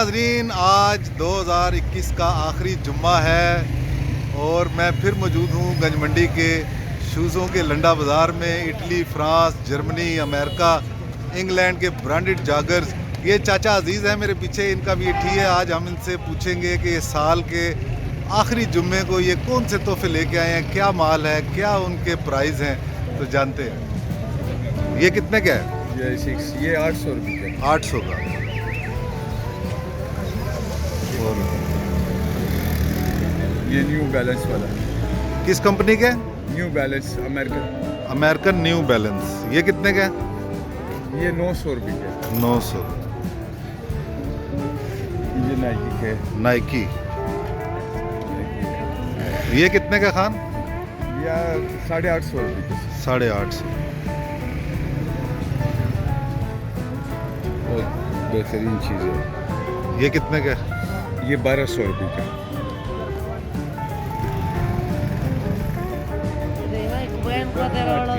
नाजरीन, आज 2021 का आखिरी जुम्मा है और मैं फिर मौजूद हूँ गंज मंडी के शूज़ों के लंडा बाज़ार में। Italy, France, Germany, America, England के ब्रांडेड जागर्स। ये चाचा अजीज़ है मेरे पीछे, इनका भी इटली है। आज हम इनसे पूछेंगे कि ये साल के आखिरी जुम्मे को ये कौन से तोहफे लेके आए हैं, क्या माल है, क्या उनके प्राइस हैं, तो जानते हैं। ये कितने का है? ये 800 रुपये का। 800 का। और ये न्यू बैलेंस वाला, किस कंपनी के? New balance American. American new balance. ये कितने का है? ये 900 रुपये का। 900। ये नाइकी के। नाइकी। ये कितने का खान? या 850 रुपये का। 850। बहुत बेहतरीन चीज़ है। ये कितने का है? ये 1200 रुपये का।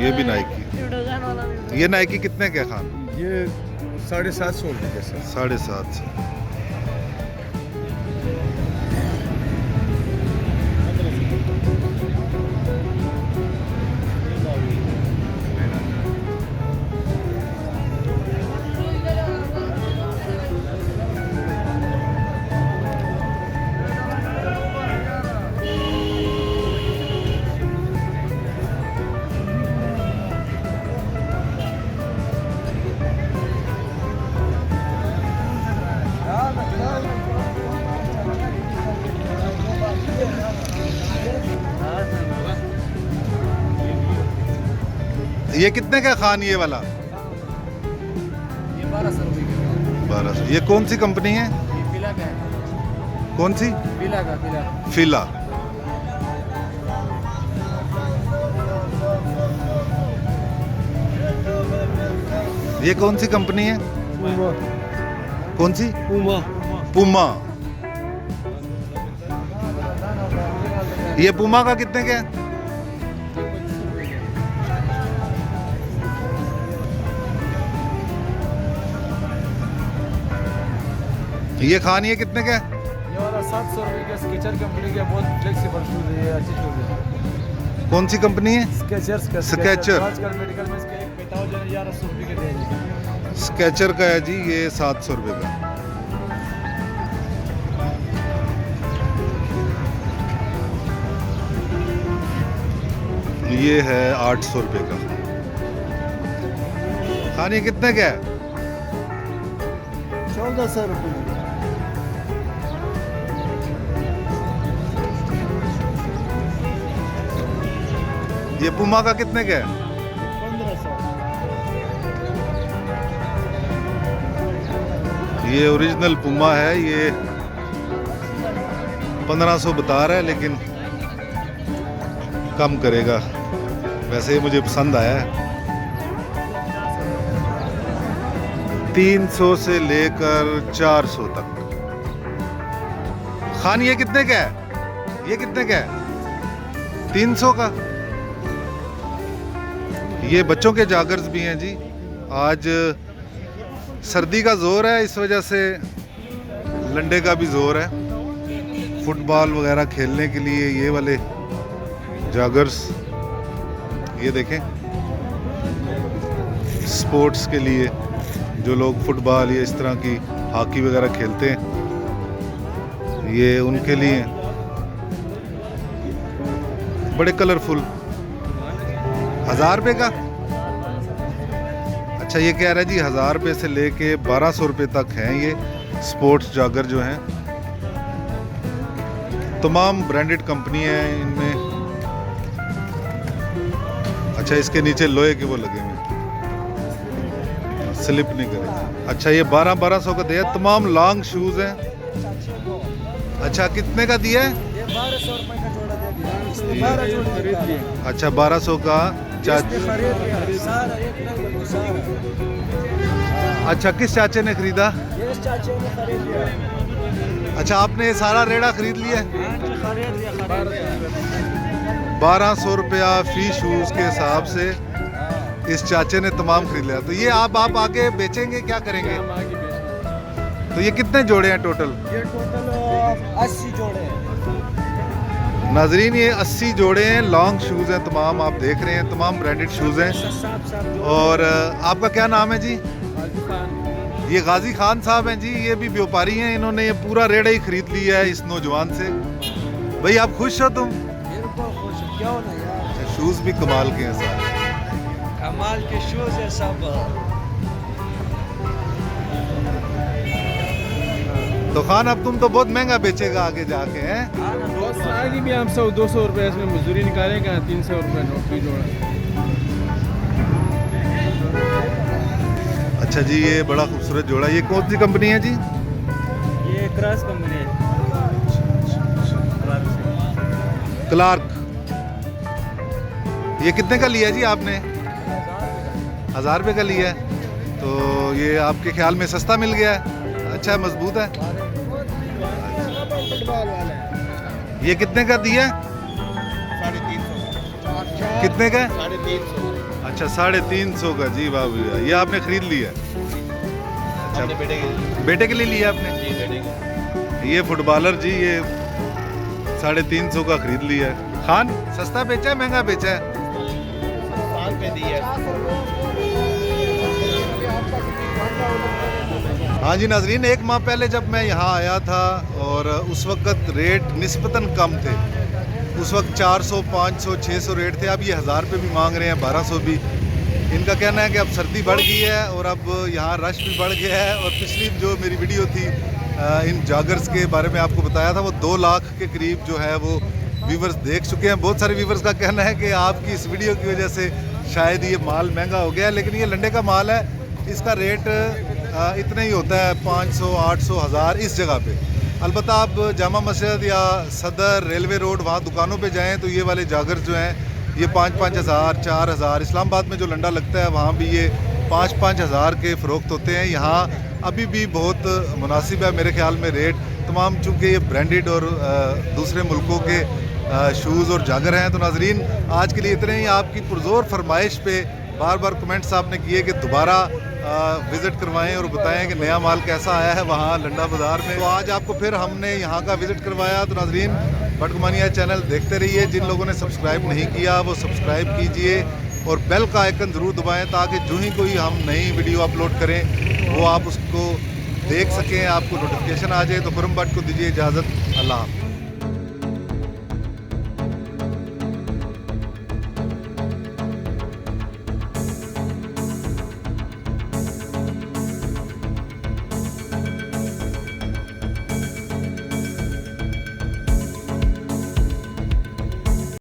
ये भी नाइकी। ये नाइकी कितने का है खान? ये 750 रुपये का सर। 750। ये कितने का खान ये वाला? ये 1200 रुपये का। 1200। ये कौन सी कंपनी है? ये फिला का है। कौन सी? फिला का, फिला। फिला। ये कौन सी कंपनी है? कौन सी? पूमा। पूमा। ये पूमा का कितने का है? ये खान ये कितने का है? ये वाला 700 रुपये का स्केचर कंपनी का बहुत फ्लेक्सिबल शूज है, ये अच्छी शूज है। कौन सी कंपनी है? स्केचर्स का। स्केचर। आजकल मेडिकल में इसके एक पेटाओ जो 1100 रुपये के दे। स्केचर का है जी, ये 700 रुपये का। ये है 800 रुपये का। खान ये कितने का है? 1400 रुपये। ये पूमा का कितने का है? 1500। ये ओरिजिनल पूमा है, ये 1500 बता रहा है, लेकिन कम करेगा। वैसे मुझे पसंद आया है। 300 से लेकर 400 तक। खान ये कितने का है? ये कितने का है? 300 का। ये बच्चों के जागर्स भी हैं जी। आज सर्दी का जोर है, इस वजह से लंडे का भी जोर है। फुटबॉल वगैरह खेलने के लिए ये वाले जागर्स, ये देखें, स्पोर्ट्स के लिए जो लोग फुटबॉल या इस तरह की हॉकी वगैरह खेलते हैं, ये उनके लिए बड़े कलरफुल। 1000 रुपये का। अच्छा, ये कह रहा है जी 1000 रुपये से लेके 1200 रुपये तक हैं ये स्पोर्ट्स जागर जो हैं। तमाम ब्रांडेड कंपनी है इनमें। अच्छा, इसके नीचे लोहे के वो लगे हुए, स्लिप नहीं करे। अच्छा, ये 1200 का दिया। तमाम लॉन्ग शूज हैं। अच्छा, कितने का दिया है? ये 1200 रुपये का जोड़ा दे दिया। 12 जोड़ी खरीद लिए। अच्छा, 1200 का। खरीद लिया सारा, एक नंबर सारा। अच्छा, किस चाचे ने खरीदा? ये चाचे ने खरीद लिया। अच्छा, आपने ये सारा रेड़ा खरीद लिया? खरीद लिया। 1200 रुपया फी शूज़ के हिसाब से इस चाचे ने तमाम खरीद लिया। तो ये आप आगे बेचेंगे, क्या करेंगे? तो ये कितने जोड़े हैं टोटल? ये टोटल 80 जोड़े हैं। नाजरीन ये 80 जोड़े हैं, लॉन्ग शूज़ हैं तमाम, आप देख रहे हैं तमाम ब्रांडेड शूज़ हैं। और आपका क्या नाम है जी? ये गाजी खान साहब हैं जी, ये भी व्यापारी हैं, इन्होंने ये पूरा रेड़ा ही खरीद लिया है इस नौजवान से। भाई आप खुश हो तुम? क्यों नहीं यार, अच्छा, शूज़ भी कमाल के हैं सारे। कमाल के शूज है सब। तो खान अब तुम तो बहुत महंगा बेचेगा आगे जाके हैं। बस आगे भी हम 100-200 रुपये इसमें मजदूरी निकालेंगे, 300 रुपये नौकरी जोड़ा। अच्छा जी, ये बड़ा खूबसूरत जोड़ा, ये कौन सी कंपनी है जी? ये क्रॉस कंपनी है, क्लार्क। ये कितने का लिया जी आपने? 1000 रुपये का लिया है। तो ये आपके ख्याल में सस्ता मिल गया है? अच्छा है, मजबूत है। ये कितने का दिया? 350। कितने का? 350। अच्छा 350 का जी बाबू, ये आपने खरीद लिया? अच्छा, बेटे के लिए लिया आपने? ये फुटबॉलर जी, ये 350 का खरीद लिया है। खान सस्ता बेचा है महंगा बेचा है? हाँ जी नाजरीन, एक माह पहले जब मैं यहाँ आया था और उस वक्त रेट निस्बतन कम थे। उस वक्त 400, 500, 600 रेट थे। अब ये 1000 रुपये भी मांग रहे हैं, 1200 भी। इनका कहना है कि अब सर्दी बढ़ गई है और अब यहाँ रश भी बढ़ गया है। और पिछली जो मेरी वीडियो थी इन जॉगर्स के बारे में आपको बताया था, वो 2 लाख के करीब जो है वो व्यूवर्स देख चुके हैं। बहुत सारे व्यूवर्स का कहना है कि आपकी इस वीडियो की वजह से शायद ये माल महंगा हो गया है, लेकिन ये लंडे का माल है, इसका रेट इतना ही होता है 500, 800, 1000 इस जगह पे। अलबत्ता आप जामा मस्जिद या सदर रेलवे रोड वहाँ दुकानों पे जाएं तो ये वाले जागर जो हैं ये 5-5 हज़ार, 4,000। इस्लामाबाद में जो लंडा लगता है वहाँ भी ये 5-5 हज़ार के फ़रोख्त होते हैं। यहाँ अभी भी बहुत मुनासिब है मेरे ख्याल में रेट तमाम, चूँकि ये ब्रांडेड और दूसरे मुल्कों के शूज़ और जागर हैं। तो नाजरीन आज के लिए इतने ही। आपकी पुरज़ोर फरमाइश पे बार बार कमेंट्स आपने किए कि दोबारा विज़िट करवाएं और बताएं कि नया माल कैसा आया है वहाँ लंडा बाज़ार में। तो आज आपको फिर हमने यहाँ का विज़िट करवाया। तो नाजरीन बटगुमानिया चैनल देखते रहिए। जिन लोगों ने सब्सक्राइब नहीं किया वो सब्सक्राइब कीजिए और बेल का आइकन ज़रूर दबाएं ताकि जो ही कोई हम नई वीडियो अपलोड करें वो आप उसको देख सकें, आपको नोटिफिकेशन आ जाए। तो खुरम भट्ट को दीजिए इजाज़त। अल्लाह हाफ़िज़।